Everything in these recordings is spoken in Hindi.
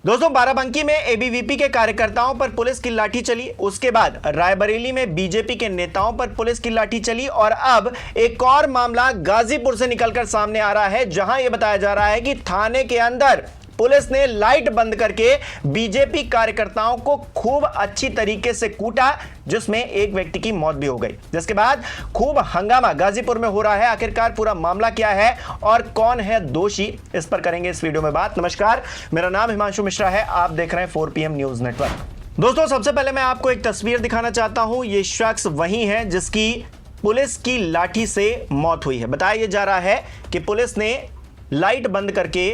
दोस्तों, बाराबंकी में एबीवीपी के कार्यकर्ताओं पर पुलिस की लाठी चली, उसके बाद रायबरेली में बीजेपी के नेताओं पर पुलिस की लाठी चली और अब एक और मामला गाजीपुर से निकलकर सामने आ रहा है, जहां यह बताया जा रहा है कि थाने के अंदर पुलिस ने लाइट बंद करके बीजेपी कार्यकर्ताओं को खूब अच्छी तरीके से कूटा, जिसमें एक व्यक्ति की मौत भी हो गई। जिसके बाद खूब हंगामा गाजीपुर में हो रहा है। आखिरकार पूरा मामला क्या है और कौन है दोषी, इस पर करेंगे इस वीडियो में बात। नमस्कार, मेरा नाम हिमांशु मिश्रा है, आप देख रहे हैं 4PM न्यूज नेटवर्क। दोस्तों, सबसे पहले मैं आपको एक तस्वीर दिखाना चाहता हूं। यह शख्स वही है जिसकी पुलिस की लाठी से मौत हुई है। बताया जा रहा है कि पुलिस ने लाइट बंद करके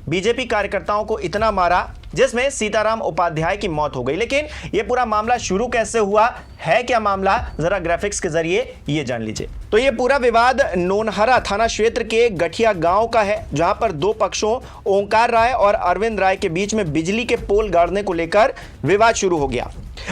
बीजेपी कार्यकर्ताओं को इतना मारा जिसमें सीताराम उपाध्याय की मौत हो गई। लेकिन यह पूरा मामला शुरू कैसे हुआ है, क्या मामला, जरा ग्राफिक्स के जरिए ये जान लीजिए। तो यह पूरा विवाद नोनहरा थाना क्षेत्र के गठिया गांव का है, जहां पर दो पक्षों ओंकार राय और अरविंद राय के बीच में बिजली के पोल गाड़ने को लेकर विवाद शुरू हो गया।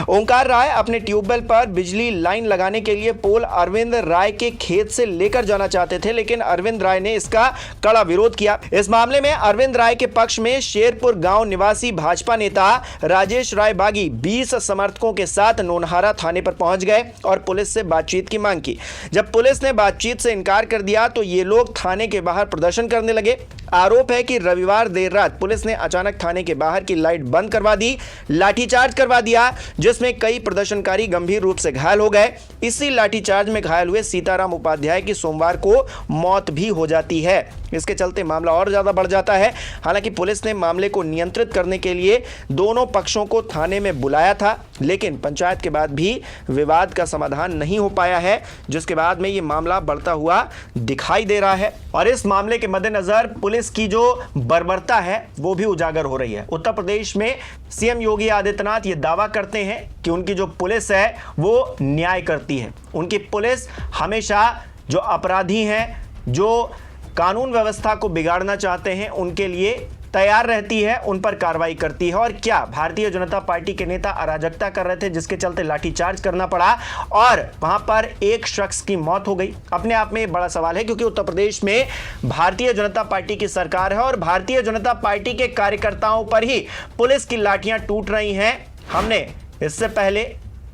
ओंकार राय अपने ट्यूबवेल पर बिजली लाइन लगाने के लिए पोल अरविंद राय के खेत से लेकर जाना चाहते थे, लेकिन अरविंद राय ने इसका कड़ा विरोध किया। इस मामले में अरविंद राय के पक्ष में शेरपुर गांव निवासी भाजपा नेता राजेश राय बागी 20 समर्थकों के साथ नोनहारा थाने पर पहुंच गए और पुलिस से बातचीत की मांग की। जब पुलिस ने बातचीत से इनकार कर दिया तो ये लोग थाने के बाहर प्रदर्शन करने लगे। आरोप है कि रविवार देर रात पुलिस ने अचानक थाने के बाहर की लाइट बंद करवा दी, लाठीचार्ज करवा दिया, जिसमें कई प्रदर्शनकारी गंभीर रूप से घायल हो गए। इसी लाठीचार्ज में घायल हुए सीताराम उपाध्याय की सोमवार को मौत भी हो जाती है। इसके चलते मामला और ज्यादा बढ़ जाता है। हालांकि पुलिस ने मामले को नियंत्रित करने के लिए दोनों पक्षों को थाने में बुलाया था, लेकिन पंचायत के बाद भी विवाद का समाधान नहीं हो पाया है, जिसके बाद में ये मामला बढ़ता हुआ दिखाई दे रहा है। और इस मामले के मद्देनजर पुलिस की जो बर्बरता है वो भी उजागर हो रही है। उत्तर प्रदेश में सीएम योगी आदित्यनाथ ये दावा करते हैं कि उनकी जो पुलिस है वो न्याय करती है। उनकी पुलिस हमेशा जो अपराधी हैं, जो कानून व्यवस्था को बिगाड़ना चाहते हैं, उनके लिए तैयार रहती है, उन पर कार्रवाई करती है। और क्या भारतीय जनता पार्टी के नेता अराजकता कर रहे थे, जिसके चलते लाठीचार्ज करना पड़ा और वहां पर एक शख्स की मौत हो गई? अपने आप में एक बड़ा सवाल है, क्योंकि उत्तर प्रदेश में भारतीय जनता पार्टी की सरकार है और भारतीय जनता पार्टी के कार्यकर्ताओं पर ही पुलिस की लाठियां टूट रही हैं। हमने इससे पहले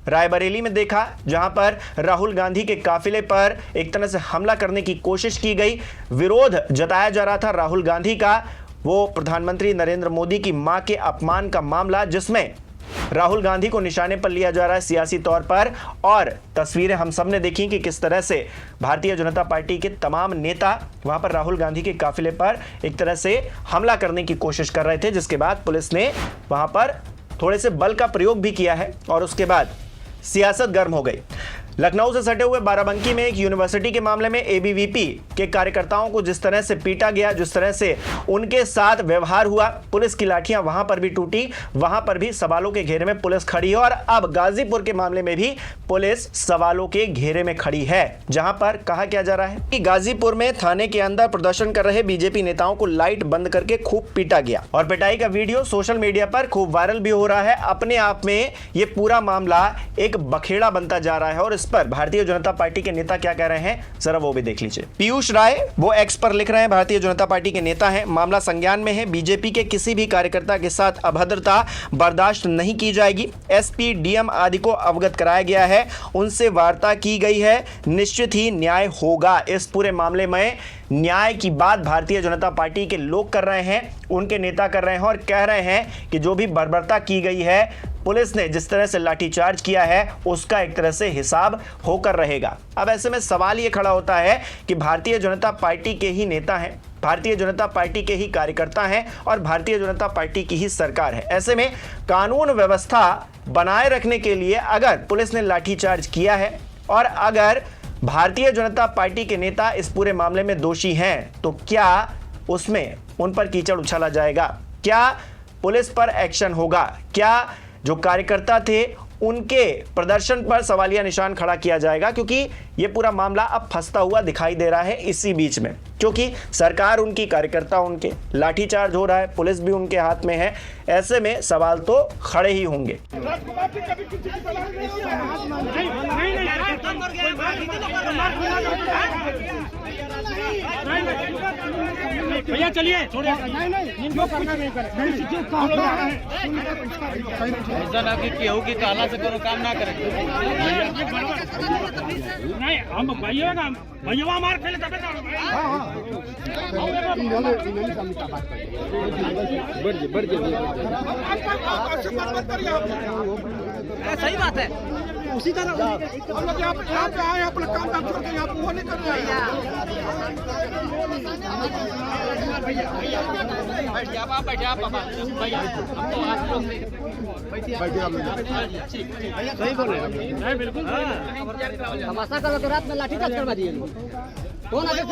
रायबरेली में देखा, जहां पर राहुल गांधी के काफिले पर एक तरह से हमला करने की कोशिश की गई। विरोध जताया जा रहा था राहुल गांधी का, वो प्रधानमंत्री नरेंद्र मोदी की मां के अपमान का मामला, जिसमें राहुल गांधी को निशाने पर लिया जा रहा है सियासी तौर पर। और तस्वीरें हम सब ने देखी कि किस तरह से भारतीय जनता पार्टी के तमाम नेता वहां पर राहुल गांधी के काफिले पर एक तरह से हमला करने की कोशिश कर रहे थे, जिसके बाद पुलिस ने वहां पर थोड़े से बल का प्रयोग भी किया है और उसके बाद सियासत गर्म हो गई। लखनऊ से सटे हुए बाराबंकी में एक यूनिवर्सिटी के मामले में एबीवीपी के कार्यकर्ताओं को जिस तरह से पीटा गया, जिस तरह से उनके साथ व्यवहार हुआ, पुलिस की लाठियां वहां पर भी टूटी, वहां पर भी सवालों के घेरे में पुलिस खड़ी है। और अब गाजीपुर के मामले में भी पुलिस सवालों के घेरे में खड़ी है, जहां पर कहा क्या जा रहा है कि गाजीपुर में थाने के अंदर प्रदर्शन कर रहे बीजेपी नेताओं को लाइट बंद करके खूब पीटा गया और पिटाई का वीडियो सोशल मीडिया पर खूब वायरल भी हो रहा है। अपने आप में ये पूरा मामला एक बखेड़ा बनता जा रहा है और इस पर भारतीय जनता पार्टी के नेता क्या कह रहे हैं, जरा वो भी देख लीजिए। पीयूष राय वो एक्स पर लिख रहे हैं, भारतीय जनता पार्टी के नेता हैं, मामला संज्ञान में है, बीजेपी के किसी भी कार्यकर्ता के साथ अभद्रता बर्दाश्त नहीं की जाएगी। एसपी, डीएम आदि को अवगत कराया गया है, उनसे वार्ता की गई है, निश्चित ही न्याय होगा। इस पूरे मामले में न्याय की बात भारतीय जनता पार्टी के लोग कर रहे हैं, उनके नेता कर रहे हैं और कह रहे हैं कि जो भी बर्बरता की गई है, पुलिस ने जिस तरह से लाठीचार्ज किया है, उसका एक तरह से हिसाब होकर रहेगा। अब ऐसे में सवाल ये खड़ा होता है कि भारतीय जनता पार्टी के ही नेता हैं, भारतीय जनता पार्टी के ही कार्यकर्ता हैं और भारतीय जनता पार्टी की ही सरकार है। ऐसे में कानून व्यवस्था बनाए रखने के लिए अगर पुलिस ने लाठीचार्ज किया है और अगर भारतीय जनता पार्टी के नेता इस पूरे मामले में दोषी हैं, तो क्या उसमें उन पर कीचड़ उछाला जाएगा? क्या पुलिस पर एक्शन होगा? क्या जो कार्यकर्ता थे उनके प्रदर्शन पर सवालिया निशान खड़ा किया जाएगा? क्योंकि ये पूरा मामला अब फंसता हुआ दिखाई दे रहा है इसी बीच में, क्योंकि सरकार उनकी, कार्यकर्ता उनके, लाठीचार्ज हो रहा है, पुलिस भी उनके हाथ में है। ऐसे में सवाल तो खड़े ही होंगे। भैया चलिए, छोड़िए। इनको करना नहीं करे। ऐसा ना कि केहू की काला से कोनो काम ना करे। नहीं, हम भैया का भैया मार खेले तबे तो। सही बात है। उसी तरह हम लोग यहाँ पे आए, अपना काम काज छोड़ के यहाँ पे वो नहीं कर रहे हैं। सही बोल रहे हैं, बिल्कुल। तमाशा करो तो रात में लाठीचार्ज करवा दिए लोग। कौन आदेश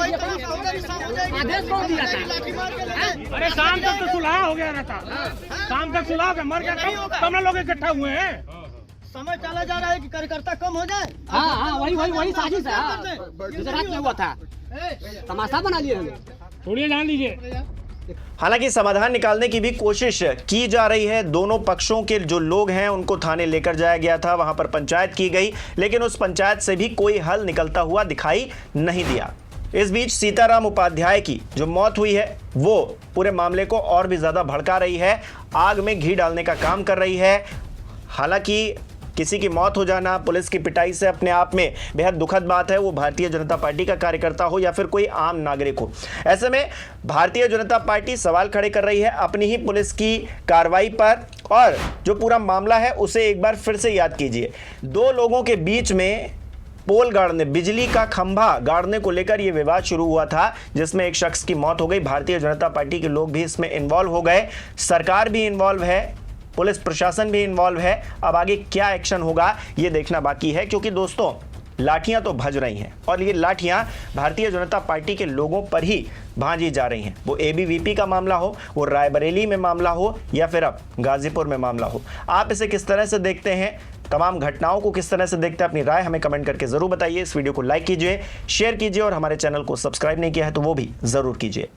कौन दिया था? अरे शाम तक तो सुलह हो गया रहता, शाम तक सुलह हो गया, मर गया तब ना लोग इकट्ठा हुए हैं। समय चला जा रहा है कि कार्यकर्ता कम हो जाए। हाँ, वही साजिश है। गुजरात में हुआ था, तमाशा बना लिए हमें। छोड़िए, जान लीजिए। हालांकि समाधान निकालने की भी कोशिश की जा रही है। दोनों पक्षों के जो लोग हैं उनको थाने लेकर जाया गया था, वहां पर पंचायत की गई, लेकिन उस पंचायत से भी कोई हल निकलता हुआ दिखाई नहीं दिया। इस बीच सीताराम उपाध्याय की जो मौत हुई है वो पूरे मामले को और भी ज्यादा भड़का रही है, आग में घी डालने का काम कर रही है। हालांकि किसी की मौत हो जाना पुलिस की पिटाई से अपने आप में बेहद दुखद बात है, वो भारतीय जनता पार्टी का कार्यकर्ता हो या फिर कोई आम नागरिक हो। ऐसे में भारतीय जनता पार्टी सवाल खड़े कर रही है अपनी ही पुलिस की कार्रवाई पर। और जो पूरा मामला है उसे एक बार फिर से याद कीजिए। दो लोगों के बीच में पोल गाड़ने, बिजली का खंभा गाड़ने को लेकर यह विवाद शुरू हुआ था, जिसमें एक शख्स की मौत हो गई। भारतीय जनता पार्टी के लोग भी इसमें इन्वॉल्व हो गए, सरकार भी इन्वॉल्व है, पुलिस प्रशासन भी इन्वॉल्व है। अब आगे क्या एक्शन होगा ये देखना बाकी है, क्योंकि दोस्तों लाठियां तो भज रही हैं और ये लाठियां भारतीय जनता पार्टी के लोगों पर ही भांजी जा रही हैं। वो एबीवीपी का मामला हो, वो रायबरेली में मामला हो या फिर अब गाजीपुर में मामला हो। आप इसे किस तरह से देखते हैं, तमाम घटनाओं को किस तरह से देखते हैं, अपनी राय हमें कमेंट करके जरूर बताइए। इस वीडियो को लाइक कीजिए, शेयर कीजिए और हमारे चैनल को सब्सक्राइब नहीं किया है तो वो भी जरूर कीजिए।